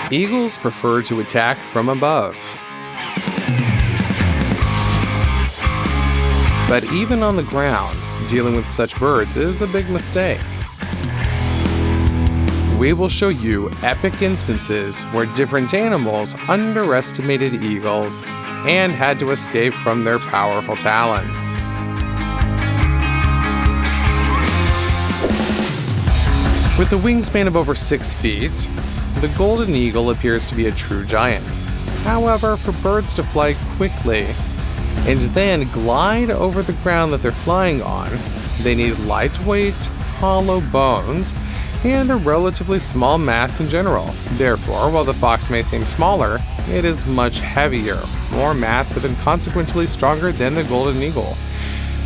Eagles prefer to attack from above. But even on the ground, dealing with such birds is a big mistake. We will show you epic instances where different animals underestimated eagles and had to escape from their powerful talons. With a wingspan of over 6 feet, the golden eagle appears to be a true giant. However, for birds to fly quickly and then glide over the ground that they're flying on, they need lightweight, hollow bones and a relatively small mass in general. Therefore, while the fox may seem smaller, it is much heavier, more massive, and consequently stronger than the golden eagle.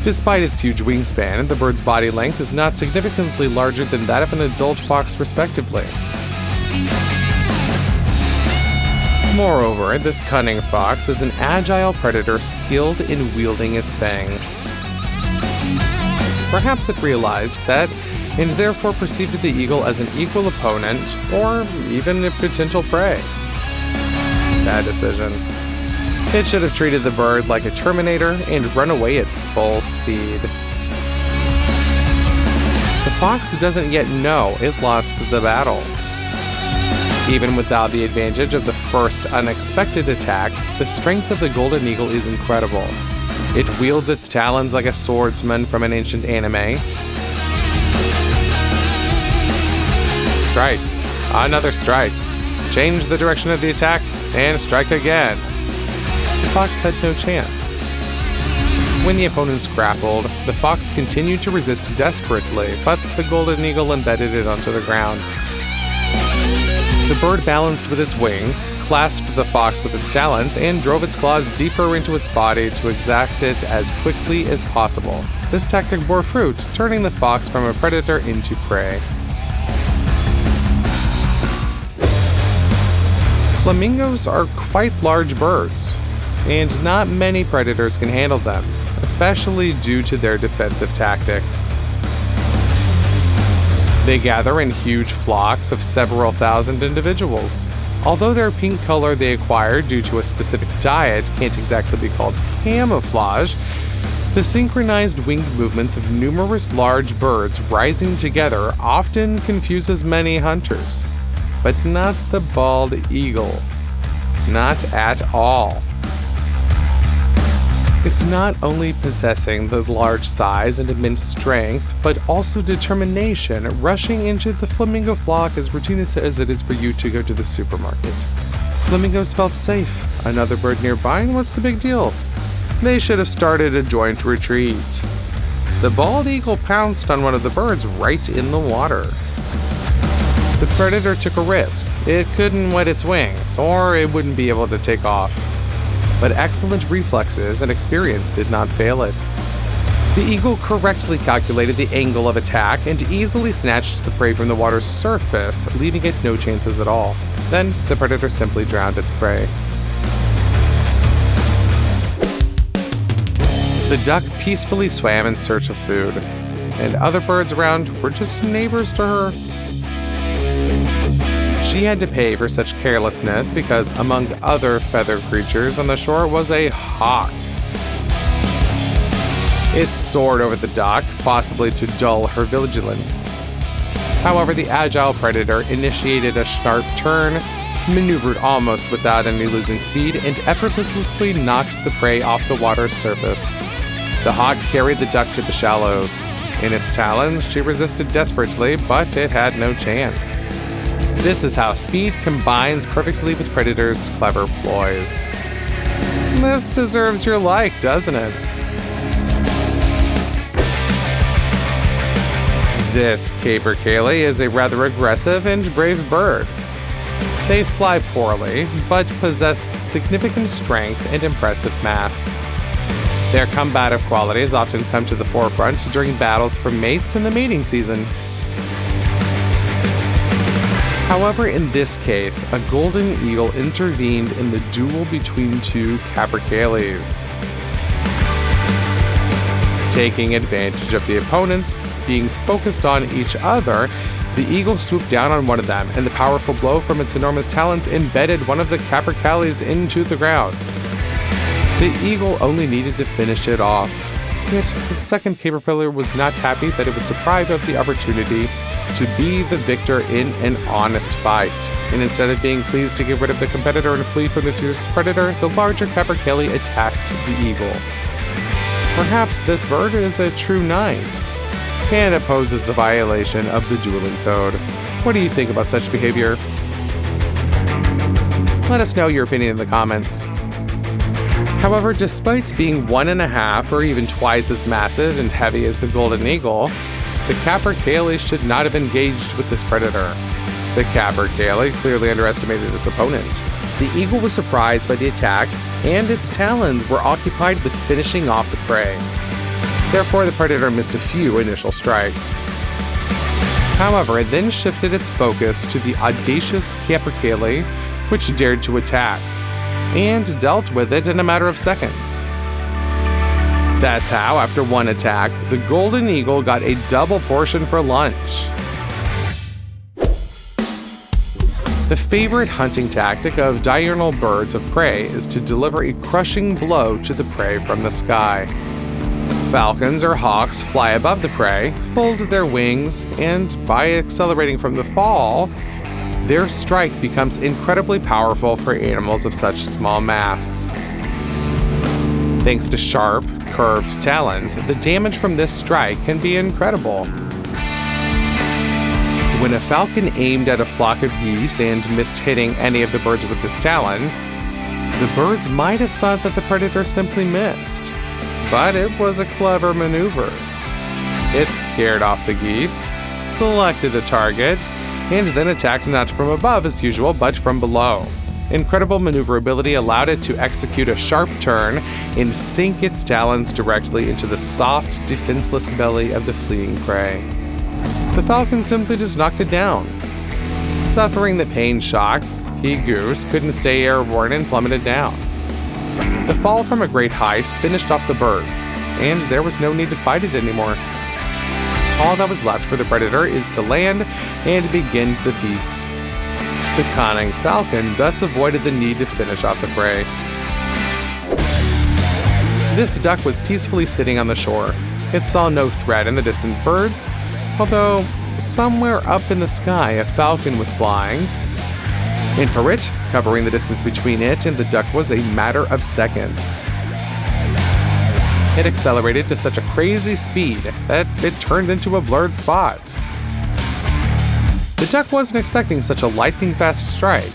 Despite its huge wingspan, the bird's body length is not significantly larger than that of an adult fox, respectively. Moreover, this cunning fox is an agile predator skilled in wielding its fangs. Perhaps it realized that, and therefore perceived the eagle as an equal opponent, or even a potential prey. Bad decision. It should have treated the bird like a Terminator and run away at full speed. The fox doesn't yet know it lost the battle. Even without the advantage of the first unexpected attack, the strength of the golden eagle is incredible. It wields its talons like a swordsman from an ancient anime. Strike. Another strike. Change the direction of the attack, and strike again. The fox had no chance. When the opponents grappled, the fox continued to resist desperately, but the golden eagle embedded it onto the ground. The bird balanced with its wings, clasped the fox with its talons, and drove its claws deeper into its body to exact it as quickly as possible. This tactic bore fruit, turning the fox from a predator into prey. Flamingos are quite large birds, and not many predators can handle them, especially due to their defensive tactics. They gather in huge flocks of several thousand individuals. Although their pink color they acquired due to a specific diet can't exactly be called camouflage, the synchronized winged movements of numerous large birds rising together often confuses many hunters. But not the bald eagle. Not at all. It's not only possessing the large size and immense strength, but also determination, rushing into the flamingo flock as routine as it is for you to go to the supermarket. Flamingos felt safe. Another bird nearby, and what's the big deal? They should have started a joint retreat. The bald eagle pounced on one of the birds right in the water. The predator took a risk. It couldn't wet its wings, or it wouldn't be able to take off. But excellent reflexes and experience did not fail it. The eagle correctly calculated the angle of attack and easily snatched the prey from the water's surface, leaving it no chances at all. Then, the predator simply drowned its prey. The duck peacefully swam in search of food, and other birds around were just neighbors to her. She had to pay for such carelessness because, among other feathered creatures on the shore, was a hawk. It soared over the dock, possibly to dull her vigilance. However, the agile predator initiated a sharp turn, maneuvered almost without any losing speed, and effortlessly knocked the prey off the water's surface. The hawk carried the duck to the shallows. In its talons, she resisted desperately, but it had no chance. This is how speed combines perfectly with predators' clever ploys. This deserves your like, doesn't it? This capercaillie is a rather aggressive and brave bird. They fly poorly, but possess significant strength and impressive mass. Their combative qualities often come to the forefront during battles for mates in the mating season. However, in this case, a golden eagle intervened in the duel between two capercaillies. Taking advantage of the opponents being focused on each other, The eagle swooped down on one of them, and the powerful blow from its enormous talons embedded one of the capercaillies into the ground. The eagle only needed to finish it off. Yet, the second caterpillar was not happy that it was deprived of the opportunity to be the victor in an honest fight. And instead of being pleased to get rid of the competitor and flee from the fierce predator, the larger capercaillie attacked the eagle. Perhaps this bird is a true knight, and opposes the violation of the dueling code. What do you think about such behavior? Let us know your opinion in the comments. However, despite being 1.5 or even twice as massive and heavy as the golden eagle, the capercaillie should not have engaged with this predator. The capercaillie clearly underestimated its opponent. The eagle was surprised by the attack, and its talons were occupied with finishing off the prey. Therefore, the predator missed a few initial strikes. However, it then shifted its focus to the audacious capercaillie, which dared to attack, and dealt with it in a matter of seconds. That's how, after one attack, the golden eagle got a double portion for lunch. The favorite hunting tactic of diurnal birds of prey is to deliver a crushing blow to the prey from the sky. Falcons or hawks fly above the prey, fold their wings, and by accelerating from the fall, their strike becomes incredibly powerful for animals of such small mass. Thanks to sharp, curved talons, the damage from this strike can be incredible. When a falcon aimed at a flock of geese and missed hitting any of the birds with its talons, the birds might have thought that the predator simply missed. But it was a clever maneuver. It scared off the geese, selected a target, and then attacked not from above as usual, but from below. Incredible maneuverability allowed it to execute a sharp turn and sink its talons directly into the soft, defenseless belly of the fleeing prey. The falcon simply just knocked it down. Suffering the pain shock, he goose couldn't stay airborne and plummeted down. The fall from a great height finished off the bird, and there was no need to fight it anymore. All that was left for the predator is to land and begin the feast. The cunning falcon thus avoided the need to finish off the prey. This duck was peacefully sitting on the shore. It saw no threat in the distant birds, although somewhere up in the sky a falcon was flying. And for it, covering the distance between it and the duck was a matter of seconds. It accelerated to such a crazy speed that it turned into a blurred spot. The duck wasn't expecting such a lightning-fast strike,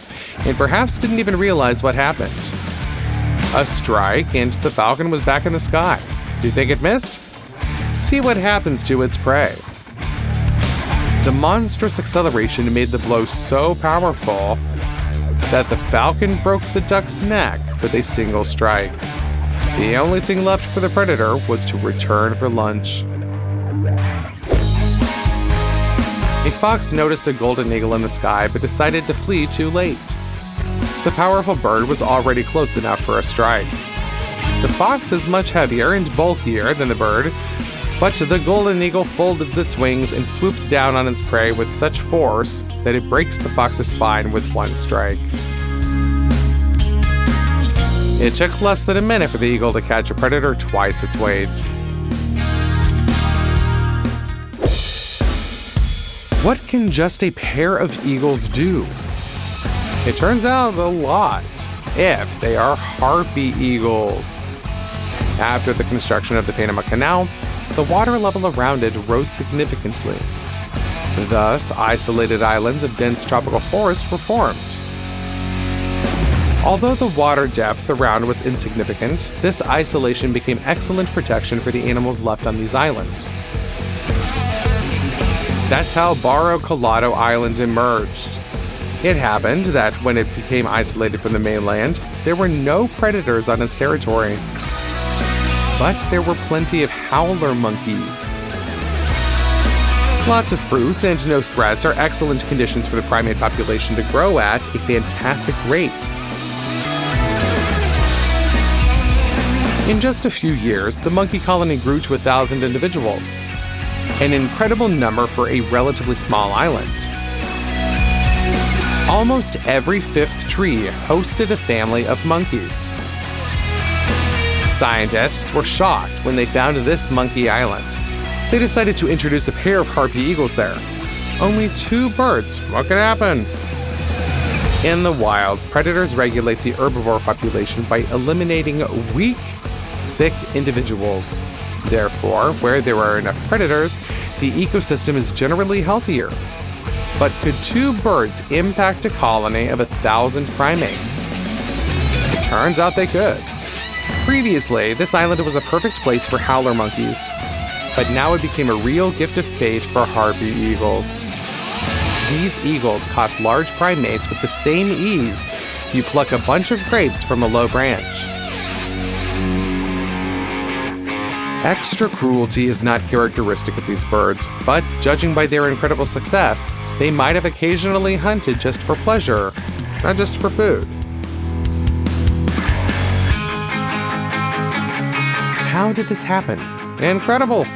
and perhaps didn't even realize what happened. A strike, and the falcon was back in the sky. Do you think it missed? See what happens to its prey. The monstrous acceleration made the blow so powerful that the falcon broke the duck's neck with a single strike. The only thing left for the predator was to return for lunch. A fox noticed a golden eagle in the sky but decided to flee too late. The powerful bird was already close enough for a strike. The fox is much heavier and bulkier than the bird, but the golden eagle folds its wings and swoops down on its prey with such force that it breaks the fox's spine with one strike. It took less than a minute for the eagle to catch a predator twice its weight. What can just a pair of eagles do? It turns out a lot, if they are harpy eagles. After the construction of the Panama Canal, the water level around it rose significantly. Thus, isolated islands of dense tropical forest were formed. Although the water depth around was insignificant, this isolation became excellent protection for the animals left on these islands. That's how Barro Colado Island emerged. It happened that when it became isolated from the mainland, there were no predators on its territory. But there were plenty of howler monkeys. Lots of fruits and no threats are excellent conditions for the primate population to grow at a fantastic rate. In just a few years, the monkey colony grew to 1,000 individuals. an incredible number for a relatively small island. Almost every fifth tree hosted a family of monkeys. Scientists were shocked when they found this monkey island. They decided to introduce a pair of harpy eagles there. Only 2 birds, what could happen? In the wild, predators regulate the herbivore population by eliminating weak, sick individuals. Therefore, where there are enough predators, the ecosystem is generally healthier. But could 2 birds impact a colony of 1,000 primates? It turns out they could. Previously, this island was a perfect place for howler monkeys, but now it became a real gift of fate for harpy eagles. These eagles caught large primates with the same ease you pluck a bunch of grapes from a low branch. Extra cruelty is not characteristic of these birds, but judging by their incredible success, they might have occasionally hunted just for pleasure, not just for food. How did this happen? Incredible!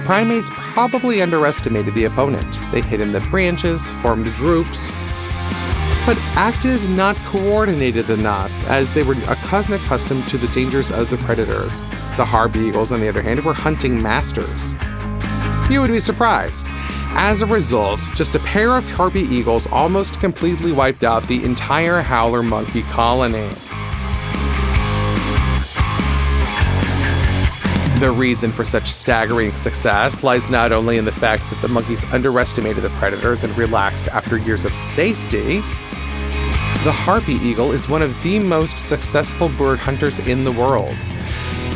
Primates probably underestimated the opponent. They hid in the branches, formed groups, but acted not coordinated enough as they were accustomed to the dangers of the predators. The harpy eagles, on the other hand, were hunting masters. You would be surprised. As a result, just a pair of harpy eagles almost completely wiped out the entire howler monkey colony. The reason for such staggering success lies not only in the fact that the monkeys underestimated the predators and relaxed after years of safety. The harpy eagle is one of the most successful bird hunters in the world.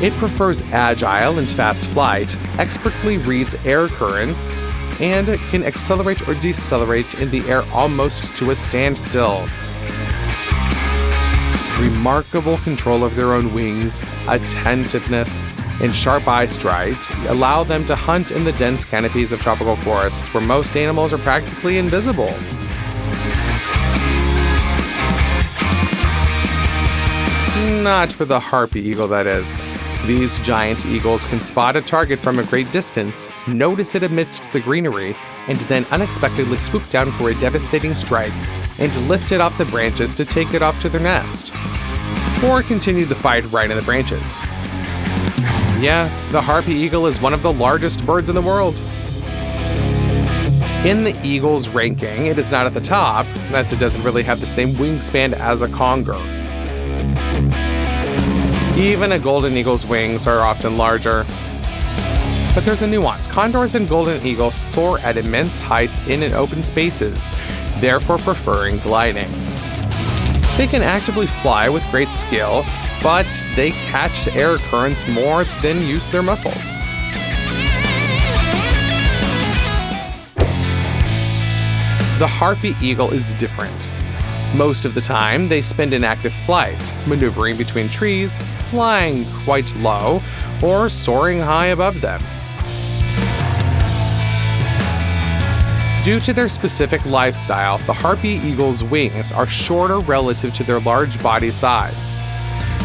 It prefers agile and fast flight, expertly reads air currents, and can accelerate or decelerate in the air almost to a standstill. Remarkable control of their own wings, attentiveness, and sharp eyesight allow them to hunt in the dense canopies of tropical forests where most animals are practically invisible. Not for the harpy eagle, that is. These giant eagles can spot a target from a great distance, notice it amidst the greenery, and then unexpectedly swoop down for a devastating strike and lift it off the branches to take it off to their nest. Or continue the fight right in the branches. Yeah, the harpy eagle is one of the largest birds in the world. In the eagle's ranking, it is not at the top, as it doesn't really have the same wingspan as a conger. Even a golden eagle's wings are often larger. But there's a nuance. Condors and golden eagles soar at immense heights in open spaces, therefore preferring gliding. They can actively fly with great skill, but they catch air currents more than use their muscles. The harpy eagle is different. Most of the time, they spend in active flight, maneuvering between trees, flying quite low, or soaring high above them. Due to their specific lifestyle, the harpy eagle's wings are shorter relative to their large body size.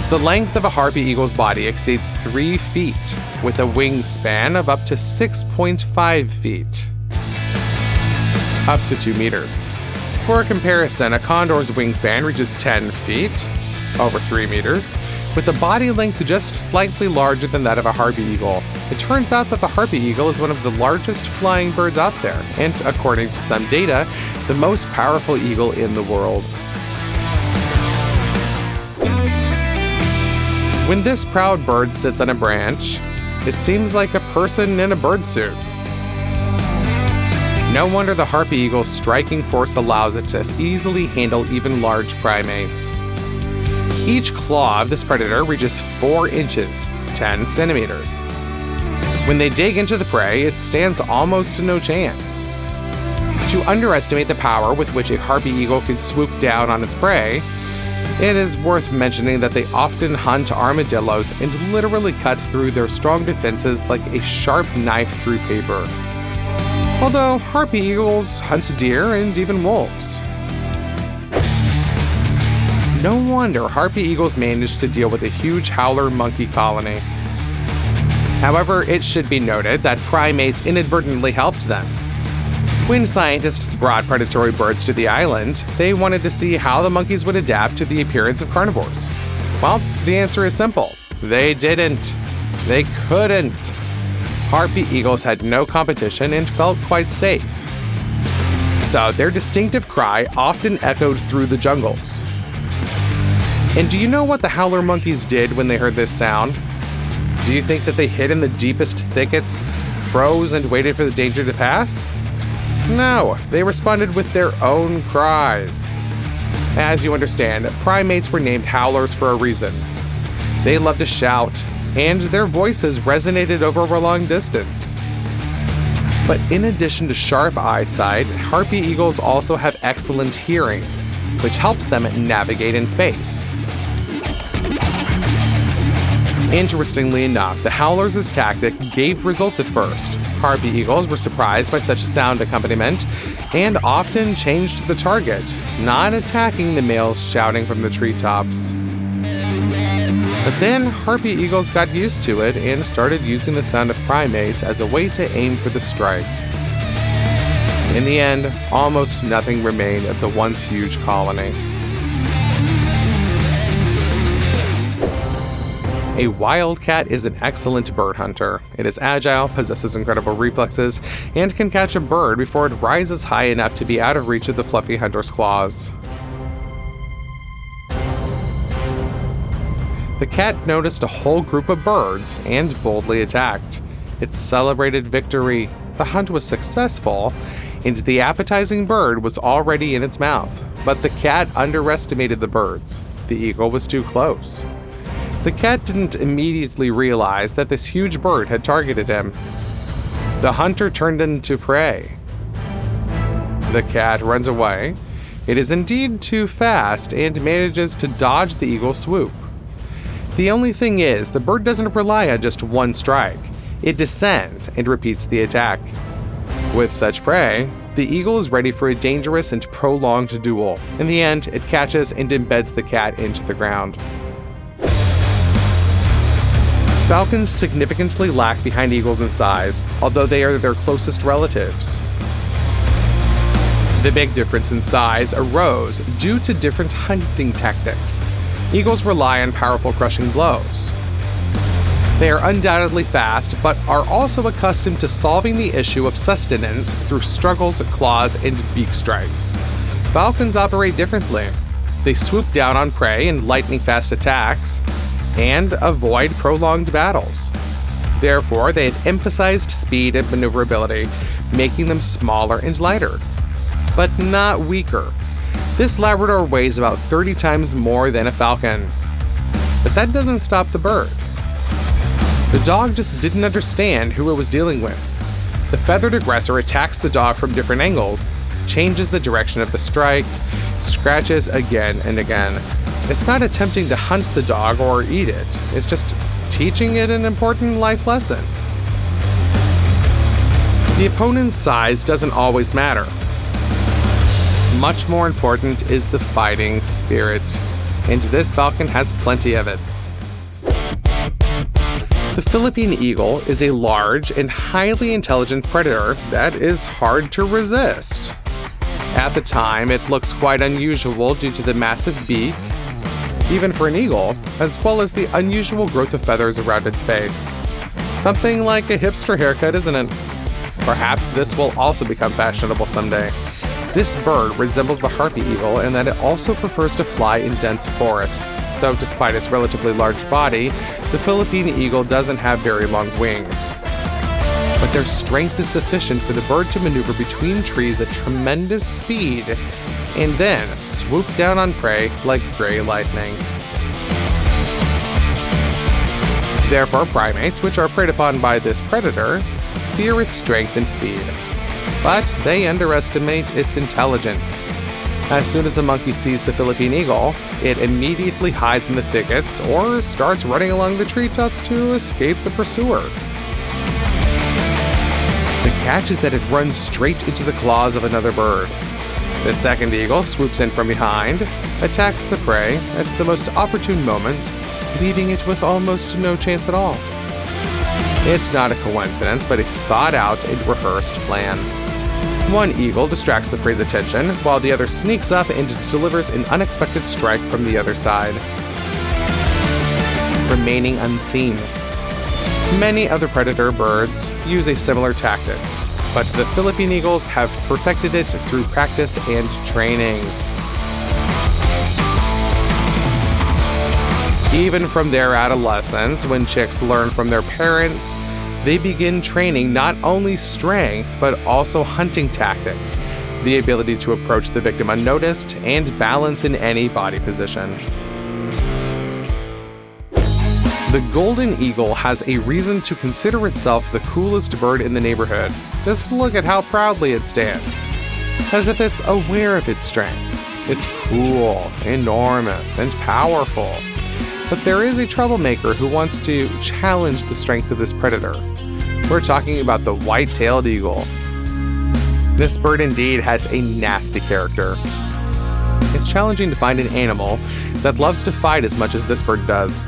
The length of a harpy eagle's body exceeds 3 feet, with a wingspan of up to 6.5 feet, up to 2 meters. For comparison, a condor's wingspan reaches 10 feet, over 3 meters, with a body length just slightly larger than that of a harpy eagle. It turns out that the harpy eagle is one of the largest flying birds out there, and according to some data, the most powerful eagle in the world. When this proud bird sits on a branch, it seems like a person in a bird suit. No wonder the harpy eagle's striking force allows it to easily handle even large primates. Each claw of this predator reaches 4 inches, 10 centimeters. When they dig into the prey, it stands almost no chance. To underestimate the power with which a harpy eagle can swoop down on its prey, it is worth mentioning that they often hunt armadillos and literally cut through their strong defenses like a sharp knife through paper. Although harpy eagles hunt deer and even wolves. No wonder harpy eagles managed to deal with a huge howler monkey colony. However, it should be noted that primates inadvertently helped them. When scientists brought predatory birds to the island, they wanted to see how the monkeys would adapt to the appearance of carnivores. Well, the answer is simple. They didn't. They couldn't. Harpy eagles had no competition and felt quite safe. So their distinctive cry often echoed through the jungles. And do you know what the howler monkeys did when they heard this sound? Do you think that they hid in the deepest thickets, froze, and waited for the danger to pass? No, they responded with their own cries. As you understand, primates were named howlers for a reason. They loved to shout, and their voices resonated over a long distance. But in addition to sharp eyesight, harpy eagles also have excellent hearing, which helps them navigate in space. Interestingly enough, the howlers' tactic gave results at first. Harpy eagles were surprised by such sound accompaniment and often changed the target, not attacking the males shouting from the treetops. But then harpy eagles got used to it and started using the sound of primates as a way to aim for the strike. In the end, almost nothing remained of the once huge colony. A wildcat is an excellent bird hunter. It is agile, possesses incredible reflexes, and can catch a bird before it rises high enough to be out of reach of the fluffy hunter's claws. The cat noticed a whole group of birds and boldly attacked. It celebrated victory. The hunt was successful, and the appetizing bird was already in its mouth. But the cat underestimated the birds. The eagle was too close. The cat didn't immediately realize that this huge bird had targeted him. The hunter turned into prey. The cat runs away. It is indeed too fast and manages to dodge the eagle's swoop. The only thing is, the bird doesn't rely on just one strike. It descends and repeats the attack. With such prey, the eagle is ready for a dangerous and prolonged duel. In the end, it catches and embeds the cat into the ground. Falcons significantly lag behind eagles in size, although they are their closest relatives. The big difference in size arose due to different hunting tactics. Eagles rely on powerful crushing blows. They are undoubtedly fast, but are also accustomed to solving the issue of sustenance through struggles, claws, and beak strikes. Falcons operate differently. They swoop down on prey in lightning-fast attacks, and avoid prolonged battles. Therefore, they have emphasized speed and maneuverability, making them smaller and lighter, but not weaker. This Labrador weighs about 30 times more than a falcon. But that doesn't stop the bird. The dog just didn't understand who it was dealing with. The feathered aggressor attacks the dog from different angles, changes the direction of the strike, scratches again and again. It's not attempting to hunt the dog or eat it, it's just teaching it an important life lesson. The opponent's size doesn't always matter. Much more important is the fighting spirit, and this falcon has plenty of it. The Philippine eagle is a large and highly intelligent predator that is hard to resist. At the time, it looks quite unusual due to the massive beak, even for an eagle, as well as the unusual growth of feathers around its face. Something like a hipster haircut, isn't it? Perhaps this will also become fashionable someday. This bird resembles the harpy eagle in that it also prefers to fly in dense forests, so despite its relatively large body, the Philippine eagle doesn't have very long wings. But their strength is sufficient for the bird to maneuver between trees at tremendous speed and then swoop down on prey like gray lightning. Therefore, primates, which are preyed upon by this predator, fear its strength and speed. But they underestimate its intelligence. As soon as a monkey sees the Philippine eagle, it immediately hides in the thickets or starts running along the treetops to escape the pursuer. The catch is that it runs straight into the claws of another bird. The second eagle swoops in from behind, attacks the prey at the most opportune moment, leaving it with almost no chance at all. It's not a coincidence, but a thought-out and rehearsed plan. One eagle distracts the prey's attention, while the other sneaks up and delivers an unexpected strike from the other side, remaining unseen. Many other predator birds use a similar tactic, but the Philippine eagles have perfected it through practice and training. Even from their adolescence, when chicks learn from their parents, they begin training not only strength, but also hunting tactics, the ability to approach the victim unnoticed, and balance in any body position. The golden eagle has a reason to consider itself the coolest bird in the neighborhood. Just look at how proudly it stands, as if it's aware of its strength. It's cool, enormous, and powerful. But there is a troublemaker who wants to challenge the strength of this predator. We're talking about the white-tailed eagle. This bird indeed has a nasty character. It's challenging to find an animal that loves to fight as much as this bird does.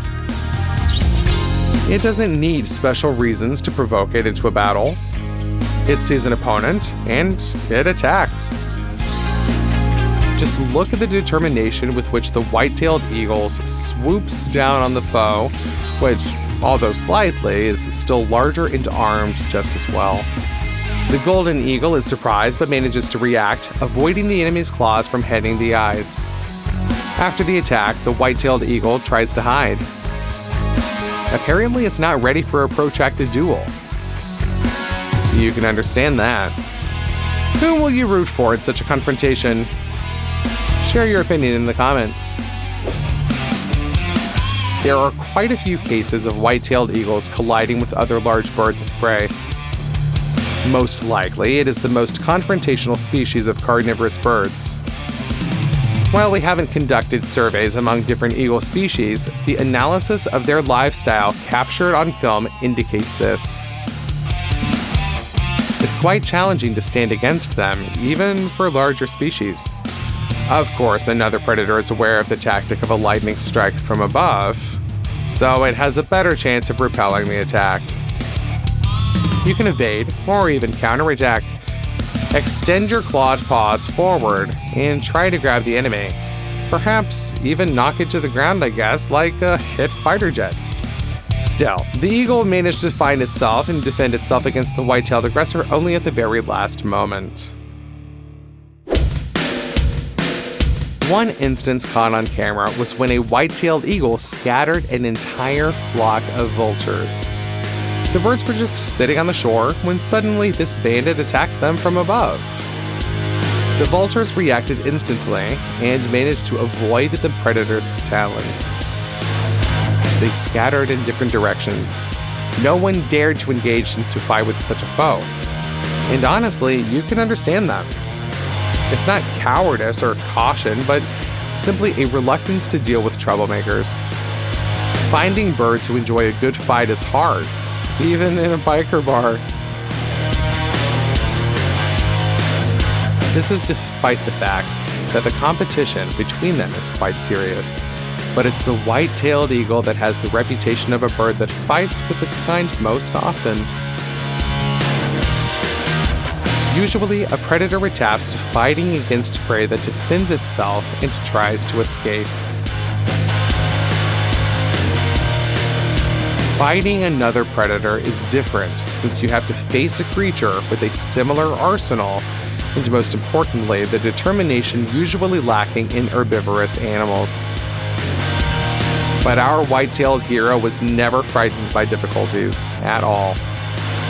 It doesn't need special reasons to provoke it into a battle. It sees an opponent, and it attacks. Just look at the determination with which the white-tailed eagle swoops down on the foe, which, although slightly, is still larger and armed just as well. The golden eagle is surprised but manages to react, avoiding the enemy's claws from hitting the eyes. After the attack, the white-tailed eagle tries to hide. Apparently, it's not ready for a protracted duel. You can understand that. Whom will you root for in such a confrontation? Share your opinion in the comments. There are quite a few cases of white-tailed eagles colliding with other large birds of prey. Most likely, it is the most confrontational species of carnivorous birds. While we haven't conducted surveys among different eagle species, the analysis of their lifestyle captured on film indicates this. It's quite challenging to stand against them, even for larger species. Of course, another predator is aware of the tactic of a lightning strike from above, so it has a better chance of repelling the attack. You can evade, or even counterattack. Extend your clawed paws forward and try to grab the enemy. Perhaps even knock it to the ground, I guess, like a hit fighter jet. Still, the eagle managed to find itself and defend itself against the white-tailed aggressor only at the very last moment. One instance caught on camera was when a white-tailed eagle scattered an entire flock of vultures. The birds were just sitting on the shore when suddenly this bandit attacked them from above. The vultures reacted instantly and managed to avoid the predator's talons. They scattered in different directions. No one dared to engage into fight with such a foe. And honestly, you can understand them. It's not cowardice or caution, but simply a reluctance to deal with troublemakers. Finding birds who enjoy a good fight is hard, even in a biker bar. This is despite the fact that the competition between them is quite serious. But it's the white-tailed eagle that has the reputation of a bird that fights with its kind most often. Usually, a predator adapts to fighting against prey that defends itself and tries to escape. Fighting another predator is different, since you have to face a creature with a similar arsenal, and most importantly, the determination usually lacking in herbivorous animals. But our white-tailed hero was never frightened by difficulties, at all.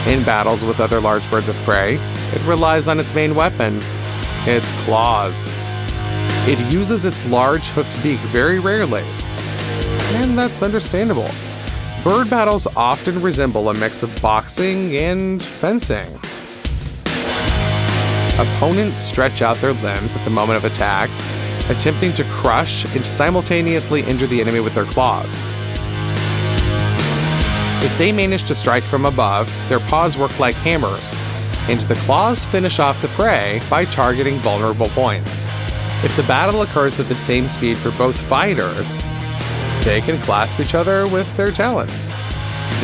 In battles with other large birds of prey, it relies on its main weapon, its claws. It uses its large hooked beak very rarely, and that's understandable. Bird battles often resemble a mix of boxing and fencing. Opponents stretch out their limbs at the moment of attack, attempting to crush and simultaneously injure the enemy with their claws. If they manage to strike from above, their paws work like hammers, and the claws finish off the prey by targeting vulnerable points. If the battle occurs at the same speed for both fighters, they can clasp each other with their talons.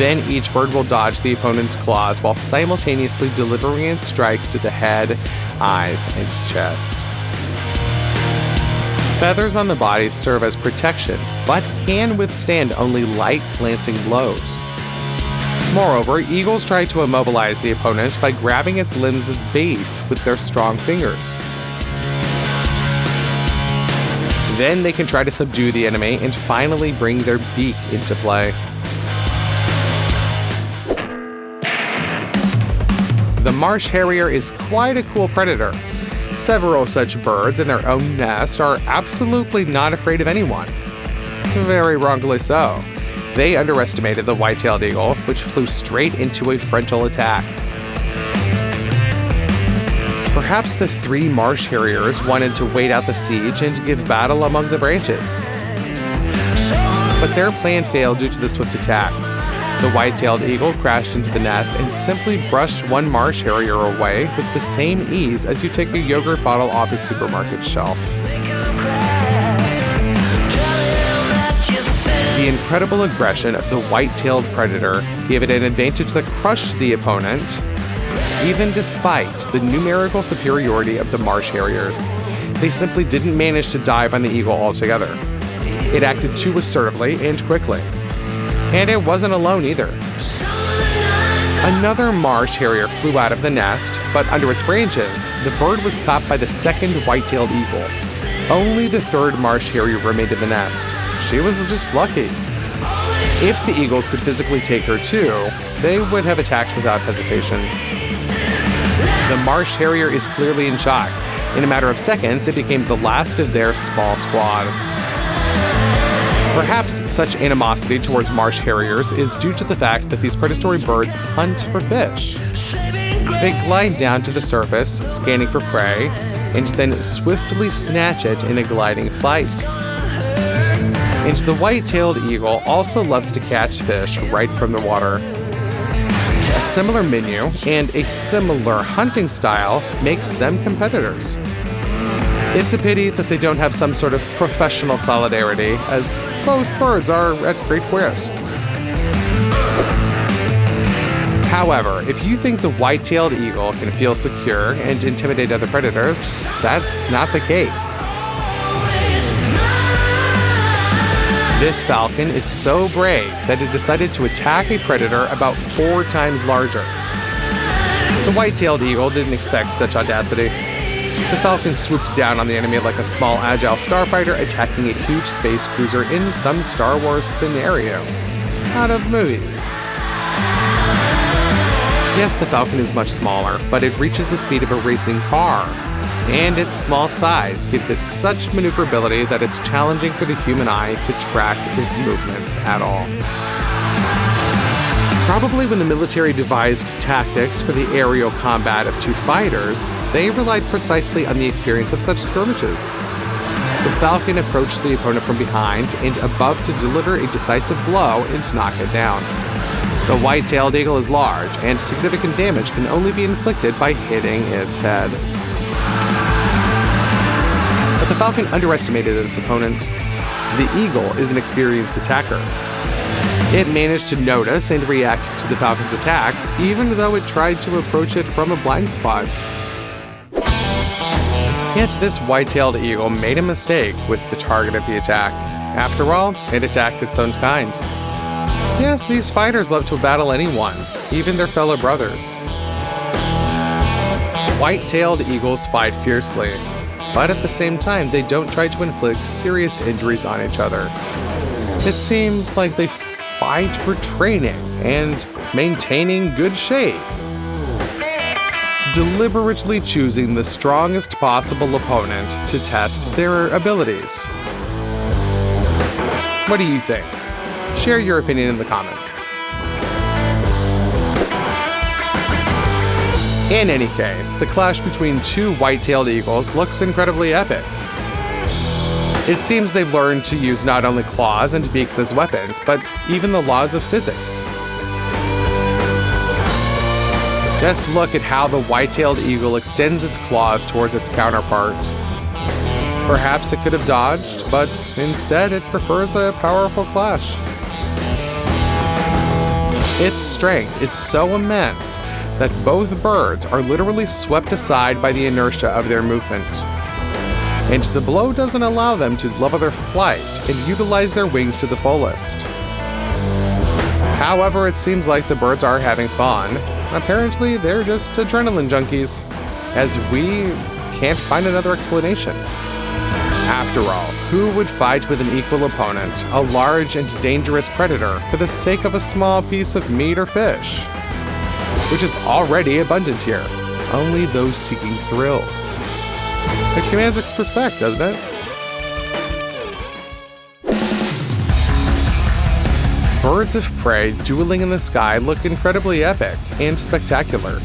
Then each bird will dodge the opponent's claws while simultaneously delivering its strikes to the head, eyes, and chest. Feathers on the body serve as protection, but can withstand only light, glancing blows. Moreover, eagles try to immobilize the opponent by grabbing its limbs' base with their strong fingers. Then they can try to subdue the enemy and finally bring their beak into play. The marsh harrier is quite a cool predator. Several such birds in their own nest are absolutely not afraid of anyone. Very wrongly so. They underestimated the white-tailed eagle, which flew straight into a frontal attack. Perhaps the three marsh harriers wanted to wait out the siege and give battle among the branches. But their plan failed due to the swift attack. The white-tailed eagle crashed into the nest and simply brushed one marsh harrier away with the same ease as you take a yogurt bottle off a supermarket shelf. The incredible aggression of the white-tailed predator gave it an advantage that crushed the opponent, even despite the numerical superiority of the marsh harriers. They simply didn't manage to dive on the eagle altogether. It acted too assertively and quickly. And it wasn't alone either. Another marsh harrier flew out of the nest, but under its branches, the bird was caught by the second white-tailed eagle. Only the third marsh harrier remained in the nest. She was just lucky. If the eagles could physically take her too, they would have attacked without hesitation. The marsh harrier is clearly in shock. In a matter of seconds, it became the last of their small squad. Perhaps such animosity towards marsh harriers is due to the fact that these predatory birds hunt for fish. They glide down to the surface, scanning for prey, and then swiftly snatch it in a gliding flight. And the white-tailed eagle also loves to catch fish right from the water. A similar menu and a similar hunting style makes them competitors. It's a pity that they don't have some sort of professional solidarity, as both birds are at great risk. However, if you think the white-tailed eagle can feel secure and intimidate other predators, that's not the case. This falcon is so brave that it decided to attack a predator about 4 times larger. The white-tailed eagle didn't expect such audacity. The Falcon swooped down on the enemy like a small, agile starfighter attacking a huge space cruiser in some Star Wars scenario. Out of movies. Yes, the Falcon is much smaller, but it reaches the speed of a racing car. And its small size gives it such maneuverability that it's challenging for the human eye to track its movements at all. Probably when the military devised tactics for the aerial combat of 2 fighters, they relied precisely on the experience of such skirmishes. The Falcon approached the opponent from behind and above to deliver a decisive blow and knock it down. The white-tailed eagle is large, and significant damage can only be inflicted by hitting its head. But the Falcon underestimated its opponent. The eagle is an experienced attacker. It managed to notice and react to the Falcon's attack, even though it tried to approach it from a blind spot. Yet this white-tailed eagle made a mistake with the target of the attack. After all, it attacked its own kind. Yes, these fighters love to battle anyone, even their fellow brothers. White-tailed eagles fight fiercely, but at the same time, they don't try to inflict serious injuries on each other. It seems like they fight for training and maintaining good shape, deliberately choosing the strongest possible opponent to test their abilities. What do you think? Share your opinion in the comments. In any case, the clash between 2 white-tailed eagles looks incredibly epic. It seems they've learned to use not only claws and beaks as weapons, but even the laws of physics. Just look at how the white-tailed eagle extends its claws towards its counterpart. Perhaps it could have dodged, but instead it prefers a powerful clash. Its strength is so immense that both birds are literally swept aside by the inertia of their movement. And the blow doesn't allow them to level their flight and utilize their wings to the fullest. However, it seems like the birds are having fun. Apparently, they're just adrenaline junkies, as we can't find another explanation. After all, who would fight with an equal opponent, a large and dangerous predator, for the sake of a small piece of meat or fish? Which is already abundant here. Only those seeking thrills. It commands respect, doesn't it? Birds of prey dueling in the sky look incredibly epic and spectacular.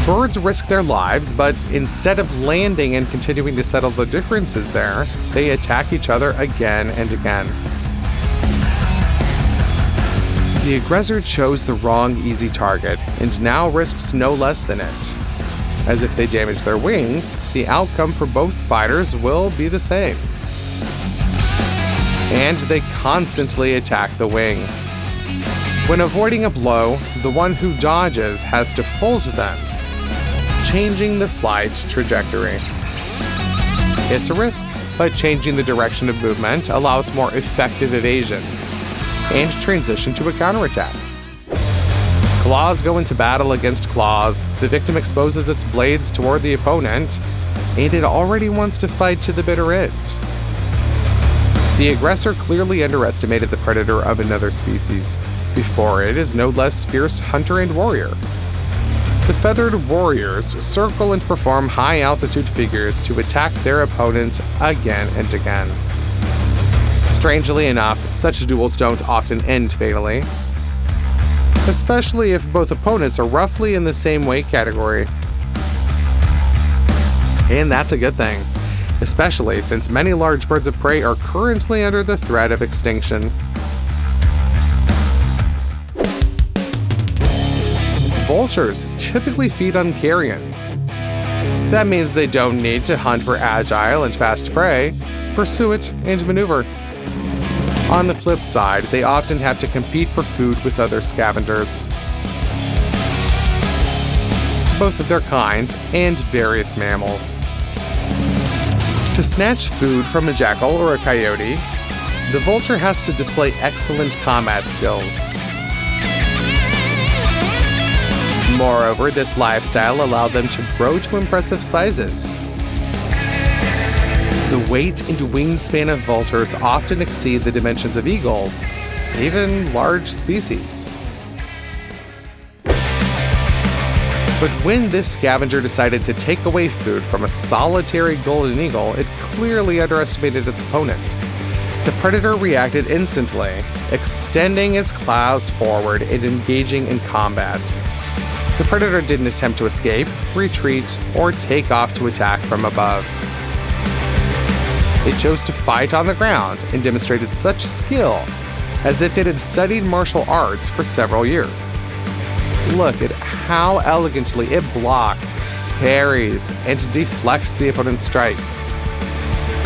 Birds risk their lives, but instead of landing and continuing to settle the differences there, they attack each other again and again. The aggressor chose the wrong easy target and now risks no less than it. As if they damage their wings, the outcome for both fighters will be the same. And they constantly attack the wings. When avoiding a blow, the one who dodges has to fold them, changing the flight trajectory. It's a risk, but changing the direction of movement allows more effective evasion and transition to a counterattack. Claws go into battle against claws, the victim exposes its blades toward the opponent, and it already wants to fight to the bitter end. The aggressor clearly underestimated the predator of another species. Before it is no less fierce hunter and warrior. The feathered warriors circle and perform high-altitude figures to attack their opponents again and again. Strangely enough, such duels don't often end fatally, especially if both opponents are roughly in the same weight category. And that's a good thing, especially since many large birds of prey are currently under the threat of extinction. Vultures typically feed on carrion. That means they don't need to hunt for agile and fast prey, pursue it, and maneuver. On the flip side, they often have to compete for food with other scavengers, both of their kind and various mammals. To snatch food from a jackal or a coyote, the vulture has to display excellent combat skills. Moreover, this lifestyle allowed them to grow to impressive sizes. The weight and wingspan of vultures often exceed the dimensions of eagles, even large species. But when this scavenger decided to take away food from a solitary golden eagle, it clearly underestimated its opponent. The predator reacted instantly, extending its claws forward and engaging in combat. The predator didn't attempt to escape, retreat, or take off to attack from above. It chose to fight on the ground and demonstrated such skill as if it had studied martial arts for several years. Look at how elegantly it blocks, parries, and deflects the opponent's strikes.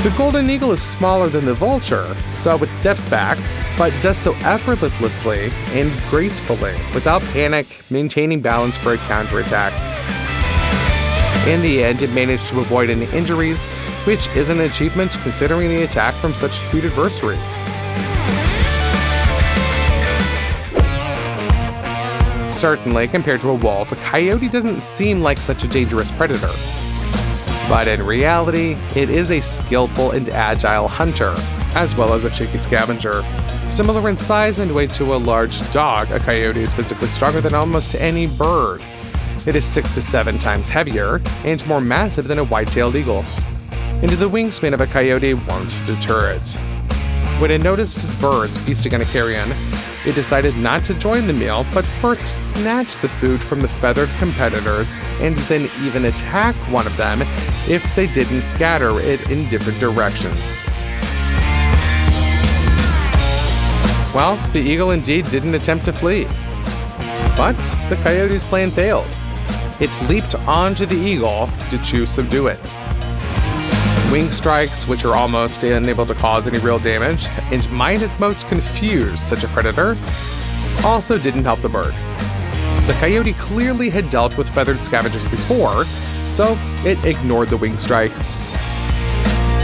The golden eagle is smaller than the vulture, so it steps back, but does so effortlessly and gracefully, without panic, maintaining balance for a counterattack. In the end, it managed to avoid any injuries, which is an achievement considering the attack from such a huge adversary. Certainly, compared to a wolf, a coyote doesn't seem like such a dangerous predator. But in reality, it is a skillful and agile hunter, as well as a cheeky scavenger. Similar in size and weight to a large dog, a coyote is physically stronger than almost any bird. It is 6 to 7 times heavier and more massive than a white-tailed eagle. And the wingspan of a coyote won't deter it. When it noticed birds feasting on a carrion, it decided not to join the meal, but first snatch the food from the feathered competitors, and then even attack one of them if they didn't scatter it in different directions. Well, the eagle indeed didn't attempt to flee. But the coyote's plan failed. It leaped onto the eagle to subdue it. Wing strikes, which are almost unable to cause any real damage, and might at most confuse such a predator, also didn't help the bird. The coyote clearly had dealt with feathered scavengers before, so it ignored the wing strikes.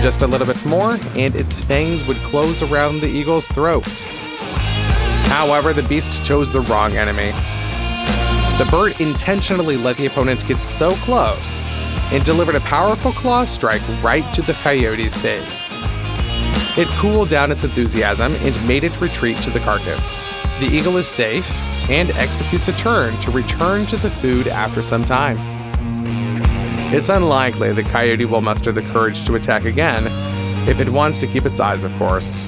Just a little bit more, and its fangs would close around the eagle's throat. However, the beast chose the wrong enemy. The bird intentionally let the opponent get so close and delivered a powerful claw strike right to the coyote's face. It cooled down its enthusiasm and made it retreat to the carcass. The eagle is safe and executes a turn to return to the food after some time. It's unlikely the coyote will muster the courage to attack again, if it wants to keep its eyes, of course.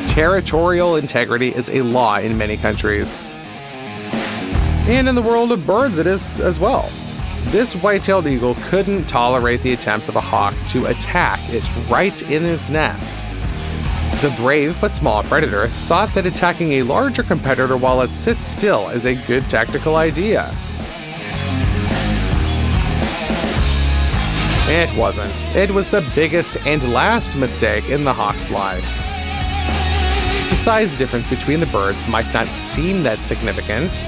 Territorial integrity is a law in many countries. And in the world of birds, it is as well. This white-tailed eagle couldn't tolerate the attempts of a hawk to attack it right in its nest. The brave but small predator thought that attacking a larger competitor while it sits still is a good tactical idea. It wasn't. It was the biggest and last mistake in the hawk's life. The size difference between the birds might not seem that significant,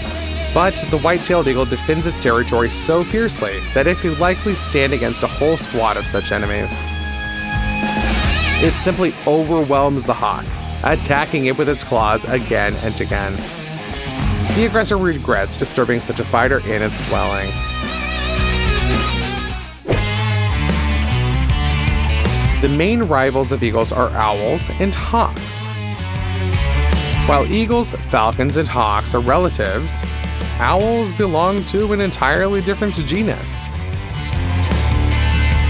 but the white-tailed eagle defends its territory so fiercely that it could likely stand against a whole squad of such enemies. It simply overwhelms the hawk, attacking it with its claws again and again. The aggressor regrets disturbing such a fighter in its dwelling. The main rivals of eagles are owls and hawks. While eagles, falcons, and hawks are relatives, owls belong to an entirely different genus.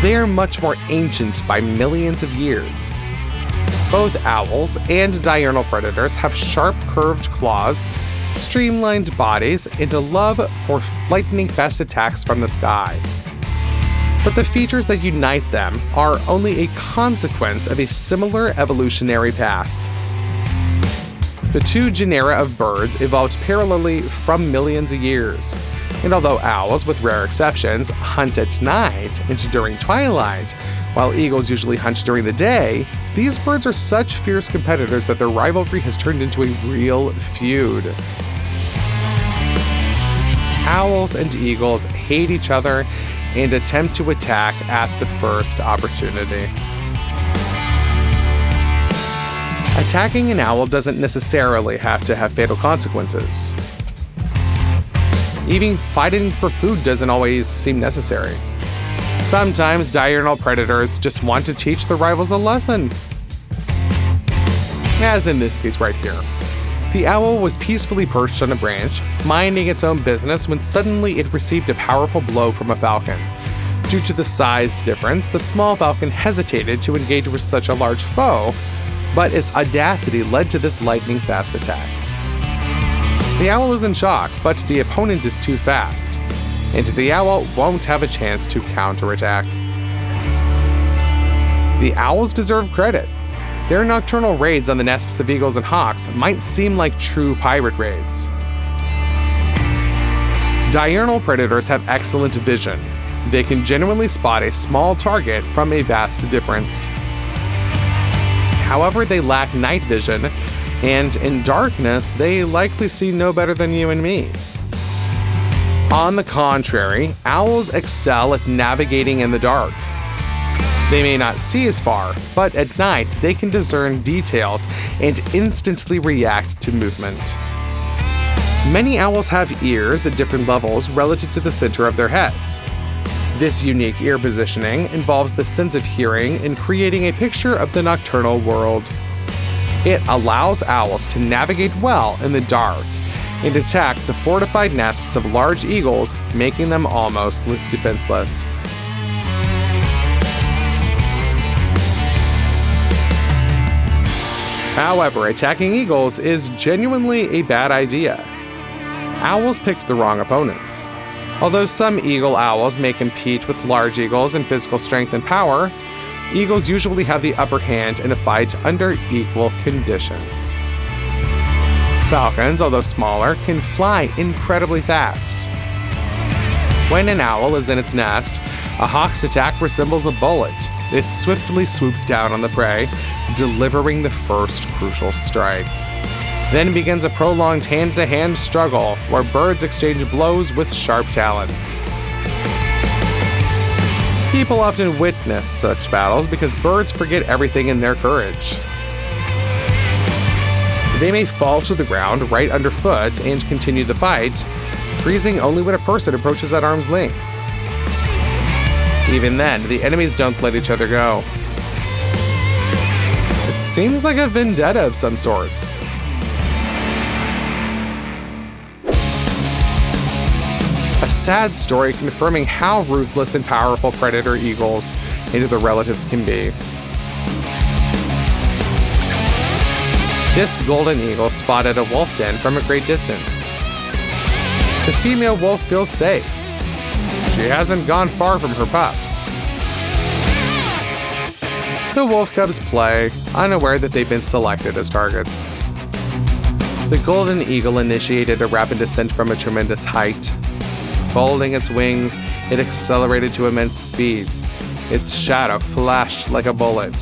They are much more ancient by millions of years. Both owls and diurnal predators have sharp, curved claws, streamlined bodies, and a love for lightning-fast attacks from the sky. But the features that unite them are only a consequence of a similar evolutionary path. The two genera of birds evolved parallelly from millions of years. And although owls, with rare exceptions, hunt at night and during twilight, while eagles usually hunt during the day, these birds are such fierce competitors that their rivalry has turned into a real feud. Owls and eagles hate each other and attempt to attack at the first opportunity. Attacking an owl doesn't necessarily have to have fatal consequences. Even fighting for food doesn't always seem necessary. Sometimes diurnal predators just want to teach their rivals a lesson. As in this case right here. The owl was peacefully perched on a branch, minding its own business when suddenly it received a powerful blow from a falcon. Due to the size difference, the small falcon hesitated to engage with such a large foe, but its audacity led to this lightning-fast attack. The owl is in shock, but the opponent is too fast, and the owl won't have a chance to counterattack. The owls deserve credit. Their nocturnal raids on the nests of eagles and hawks might seem like true pirate raids. Diurnal predators have excellent vision. They can genuinely spot a small target from a vast distance. However, they lack night vision, and in darkness, they likely see no better than you and me. On the contrary, owls excel at navigating in the dark. They may not see as far, but at night they can discern details and instantly react to movement. Many owls have ears at different levels relative to the center of their heads. This unique ear positioning involves the sense of hearing in creating a picture of the nocturnal world. It allows owls to navigate well in the dark and attack the fortified nests of large eagles, making them almost defenseless. However, attacking eagles is genuinely a bad idea. Owls picked the wrong opponents. Although some eagle owls may compete with large eagles in physical strength and power, eagles usually have the upper hand in a fight under equal conditions. Falcons, although smaller, can fly incredibly fast. When an owl is in its nest, A hawk's attack resembles a bullet. It swiftly swoops down on the prey, delivering the first crucial strike. Then begins a prolonged hand-to-hand struggle where birds exchange blows with sharp talons. People often witness such battles because birds forget everything in their courage. They may fall to the ground right underfoot and continue the fight, freezing only when a person approaches at arm's length. Even then, the enemies don't let each other go. It seems like a vendetta of some sorts. A sad story confirming how ruthless and powerful predator eagles and their relatives can be. This golden eagle spotted a wolf den from a great distance. The female wolf feels safe. She hasn't gone far from her pups. The wolf cubs play, unaware that they've been selected as targets. The golden eagle initiated a rapid descent from a tremendous height. Folding its wings, it accelerated to immense speeds. Its shadow flashed like a bullet.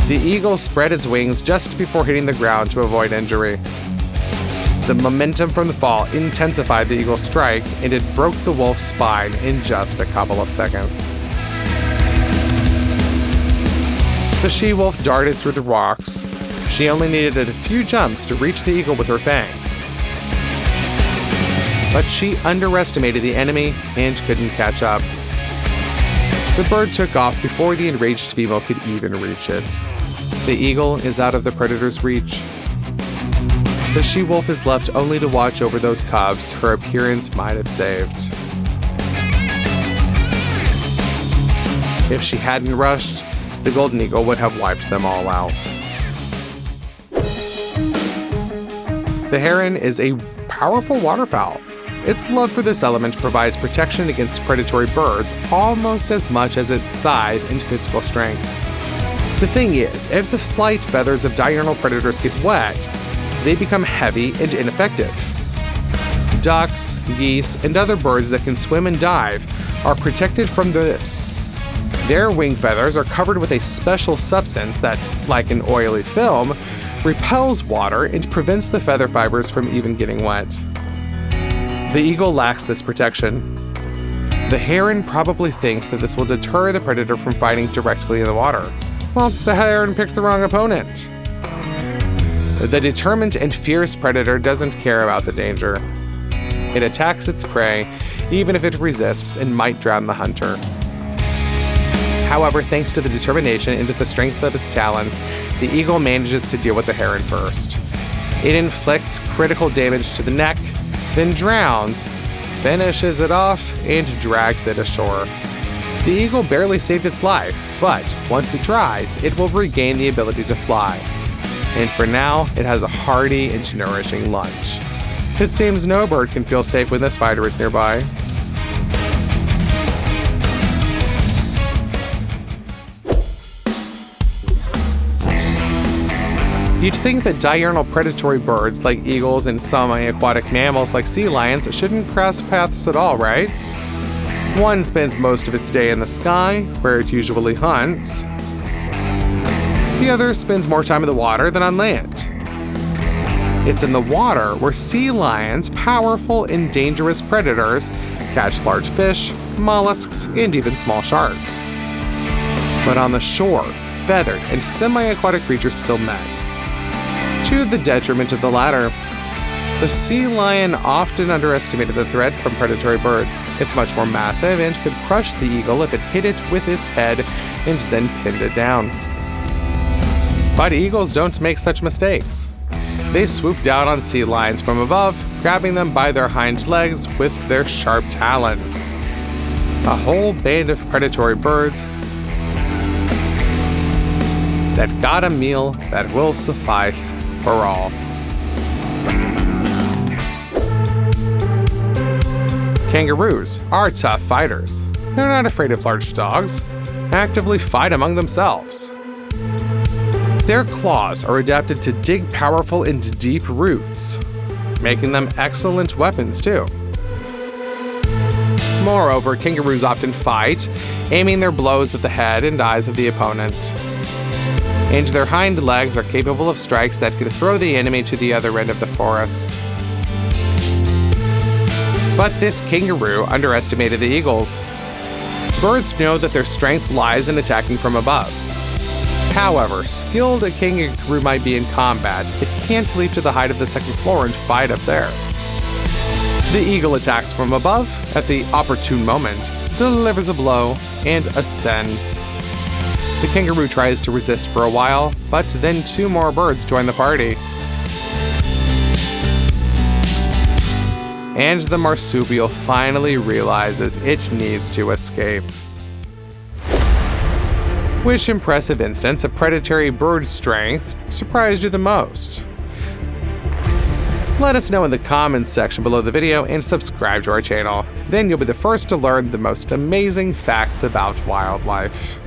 The eagle spread its wings just before hitting the ground to avoid injury. The momentum from the fall intensified the eagle's strike, and it broke the wolf's spine in just a couple of seconds. The she-wolf darted through the rocks. She only needed a few jumps to reach the eagle with her fangs. But she underestimated the enemy and couldn't catch up. The bird took off before the enraged female could even reach it. The eagle is out of the predator's reach. The she-wolf is left only to watch over those cubs her appearance might have saved. If she hadn't rushed, the golden eagle would have wiped them all out. The heron is a powerful waterfowl. Its love for this element provides protection against predatory birds almost as much as its size and physical strength. The thing is, if the flight feathers of diurnal predators get wet, they become heavy and ineffective. Ducks, geese, and other birds that can swim and dive are protected from this. Their wing feathers are covered with a special substance that, like an oily film, repels water and prevents the feather fibers from even getting wet. The eagle lacks this protection. The heron probably thinks that this will deter the predator from fighting directly in the water. Well, the heron picked the wrong opponent. The determined and fierce predator doesn't care about the danger. It attacks its prey, even if it resists and might drown the hunter. However, thanks to the determination and the strength of its talons, the eagle manages to deal with the heron first. It inflicts critical damage to the neck, then drowns, finishes it off, and drags it ashore. The eagle barely saved its life, but once it dries, it will regain the ability to fly. And for now, it has a hearty and nourishing lunch. It seems no bird can feel safe when this fighter is nearby. You'd think that diurnal predatory birds like eagles and semi-aquatic mammals like sea lions shouldn't cross paths at all, right? One spends most of its day in the sky, where it usually hunts. The other spends more time in the water than on land. It's in the water where sea lions, powerful and dangerous predators, catch large fish, mollusks, and even small sharks. But on the shore, feathered and semi-aquatic creatures still met. To the detriment of the latter. The sea lion often underestimated the threat from predatory birds. It's much more massive and could crush the eagle if it hit it with its head and then pinned it down. But eagles don't make such mistakes. They swoop down on sea lions from above, grabbing them by their hind legs with their sharp talons. A whole band of predatory birds that got a meal that will suffice for all. Kangaroos are tough fighters. They're not afraid of large dogs, actively fight among themselves. Their claws are adapted to dig powerful and deep roots, making them excellent weapons too. Moreover, kangaroos often fight, aiming their blows at the head and eyes of the opponent. And their hind legs are capable of strikes that could throw the enemy to the other end of the forest. But this kangaroo underestimated the eagles. Birds know that their strength lies in attacking from above. However, skilled a kangaroo might be in combat, it can't leap to the height of the second floor and fight up there. The eagle attacks from above at the opportune moment, delivers a blow, and ascends. The kangaroo tries to resist for a while, but then two more birds join the party. And the marsupial finally realizes it needs to escape. Which impressive instance of predatory bird strength surprised you the most? Let us know in the comments section below the video and subscribe to our channel. Then you'll be the first to learn the most amazing facts about wildlife.